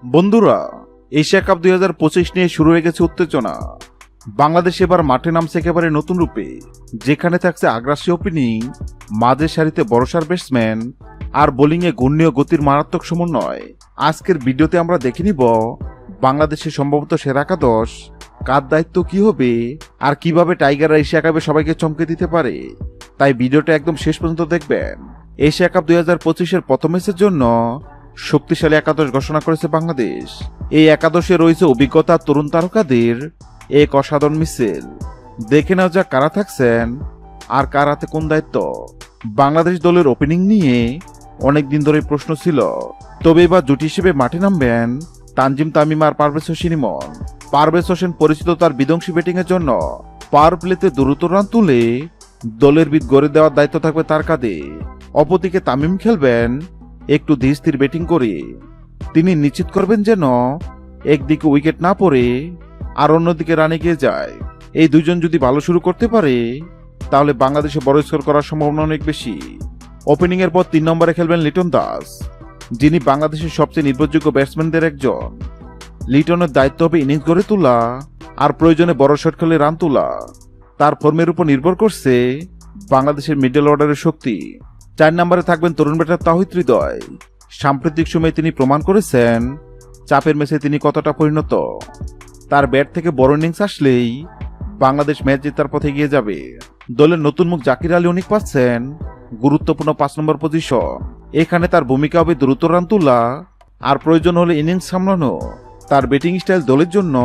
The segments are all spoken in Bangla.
বন্ধুরা, এশিয়া কাপ 2025 নিয়ে শুরু হয়ে গেছে উত্তেজনা। বাংলাদেশ এবার মাঠে নামছে একেবারে নতুন রূপে, যেখানে থাকছে আগ্রাসী ওপেনিং, মাঝের সারিতে বড়সার ব্যাটসম্যান আর বোলিংয়ে ঘূর্ণীয় গতির মারাত্মক সমন্বয়। আজকের ভিডিওতে আমরা দেখে নিব বাংলাদেশের সম্ভবত সেরা একাদশ, কার দায়িত্ব কি হবে আর কিভাবে টাইগাররা এশিয়া কাপে সবাইকে চমকে দিতে পারে। তাই ভিডিওটা একদম শেষ পর্যন্ত দেখবেন। এশিয়া কাপ 2025-এর প্রথম ম্যাচের জন্য শক্তিশালী একাদশ ঘোষণা করেছে বাংলাদেশ। এই একাদশে রয়েছে অভিজ্ঞতা তরুণ তারকাদের এক অসাধারণ মিছিল। দেখে নেওয়া যাক কারা থাকছেন আর কার হাতে কোন দায়িত্ব। বাংলাদেশ দলের ওপেনিং নিয়ে অনেকদিন ধরে প্রশ্ন ছিল, তবে এবার জুটি হিসেবে মাঠে নামবেন তানজিম তামিম আর পারভেজ হোসেন ইমন। পারভেজ হোসেন পরিচিত তার বিধ্বংসী ব্যাটিংয়ের জন্য। পাওয়ার প্লেতে দ্রুত রান তুলে দলের ভিত গড়ে দেওয়ার দায়িত্ব থাকবে তার কাঁধে। অপরদিকে তামিম খেলবেন একটু ধীর ব্যাটিং করে। তিনি নিশ্চিত করবেন যেন একদিকে উইকেট না পড়ে আর অন্যদিকে রানে গিয়ে যায়। এই দুজন যদি ভালো শুরু করতে পারে তাহলে বাংলাদেশে বড় স্কোর করার সম্ভাবনা অনেক বেশি। ওপেনিং এর পর 3 নম্বরে খেলবেন লিটন দাস, যিনি বাংলাদেশের সবচেয়ে নির্ভরযোগ্য ব্যাটসম্যানদের একজন। লিটনের দায়িত্ব হবে ইনিংস গড়ে তোলা আর প্রয়োজনে বড় শট খেলে রান তোলা। তার ফর্মের উপর নির্ভর করছে বাংলাদেশের মিডল অর্ডারের শক্তি। 4 নম্বরে থাকবেন তরুণ ব্যাটার তাওহিদ হৃদয়। সাম্প্রতিক সময়ে তিনি প্রমাণ করেছেন চাপের ম্যাচে তিনি কতটা পরিণত। তার ব্যাট থেকে বড় ইনিংস আসলেই বাংলাদেশ ম্যাচ জেতার পথে এগিয়ে যাবে। দলের নতুন মুখ জাকির আলী অনেক পাচ্ছেন গুরুত্বপূর্ণ 5 নম্বর পজিশন। এখানে তার ভূমিকা হবে দ্রুত রান তোলা আর প্রয়োজন হলে ইনিংস সামলানো। তার ব্যাটিং স্টাইল দলের জন্য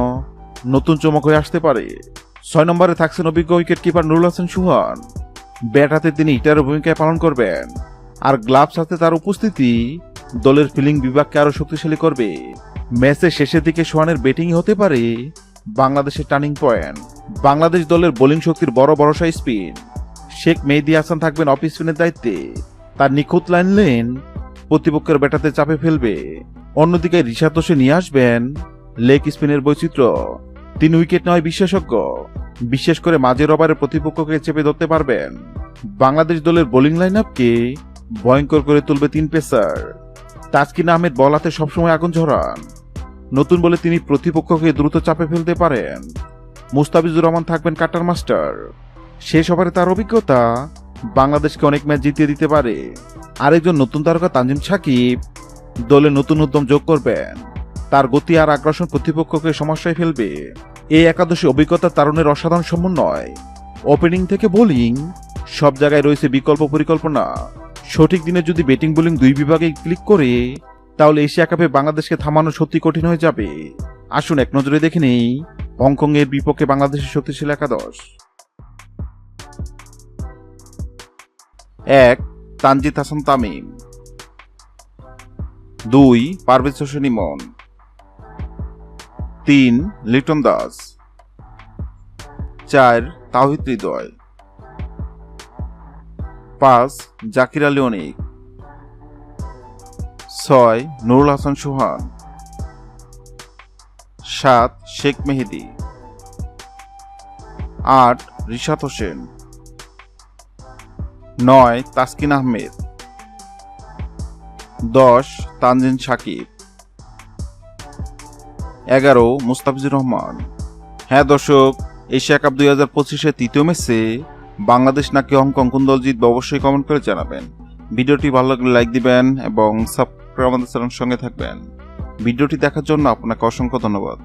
নতুন চমক হয়ে আসতে পারে। 6 নম্বরে থাকছেন অভিজ্ঞ উইকেট কিপার নুরুল হাসান সুহান। ব্যাট হাতে তিনি হিটারের ভূমিকায় পালন করবেন আর গ্লাভস হাতে তার উপস্থিতি দলের ফিল্ডিং বিভাগকে আরো শক্তিশালী করবে। ম্যাচের শেষের দিকে সোহানের ব্যাটিংই হতে পারে বাংলাদেশের টার্নিং পয়েন্ট। বাংলাদেশ দলের বোলিং শক্তির বড় ভরসা স্পিন। শেখ মেহেদী হাসান থাকবেন অফ স্পিনের দায়িত্বে। তার নিখুঁত লাইন লেন প্রতিপক্ষের ব্যাটাতে চাপে ফেলবে। অন্যদিকে রিশাদ হোসেন নিয়ে আসবেন লেগ স্পিনের বৈচিত্র্য। 3 উইকেট নেওয়ায় বিশেষজ্ঞ, বিশেষ করে মাঝের ওভারে প্রতিপক্ষকে চেপে ধরতে পারবেন। বাংলাদেশ দলের বোলিং লাইন আপকে ভয়ঙ্কর করে তুলবে 3 পেসার। তাসকিন আহমেদ বল হাতে সবসময় আগুন ঝরান। নতুন বলে তিনি প্রতিপক্ষকে দ্রুত চাপে ফেলতে পারেন। মুস্তাফিজুর রহমান থাকবেন কাটার মাস্টার। শেষ ওভারে তার অভিজ্ঞতা বাংলাদেশকে অনেক ম্যাচ জিতিয়ে দিতে পারে। আরেকজন নতুন তারকা তানজিম সাকিব দলে নতুন উদ্যম যোগ করবেন। তার গতি আর আগ্রাসন প্রতিপক্ষকে সমস্যায় ফেলবে। এই একাদশী অভিজ্ঞতা তারুণের অসাধারণ সমন্বয়। ওপেনিং থেকে বোলিং সব জায়গায় রয়েছে বিকল্প পরিকল্পনা। সঠিক দিনে যদি ব্যাটিং বোলিং 2 বিভাগে ক্লিক করে তাহলে এশিয়া কাপে বাংলাদেশকে থামানো সত্যি কঠিন হয়ে যাবে। আসুন এক নজরে দেখে নেই হংকং এর বিপক্ষে বাংলাদেশের শক্তিশালী একাদশ। 1. তানজিদ হাসান তামিম। 2. পারভেজ হোসেন ইমন। 3. লিটন দাস। 4. তাওহিদ হৃদয়। 5. জাকির আলী অনিক। 6. নুরুল হাসান সুহান। 7. শেখ মেহেদী। 8. রিশাদ হোসেন। 9. তাসকিন আহমেদ। 10. তানজিম সাকিব। 11. মুস্তাফিজুর রহমান। হ্যাঁ দর্শক, এশিয়া কাপ 2025-এর তৃতীয় ম্যাচে বাংলাদেশ নাকি হংকং কোন দল জিতবে অবশ্যই কমেন্ট করে জানাবেন। ভিডিওটি ভালো লাগলে লাইক দিবেন এবং সাবস্ক্রাইব আমাদের চ্যানেলের সঙ্গে থাকবেন। ভিডিওটি দেখার জন্য আপনাকে অসংখ্য ধন্যবাদ।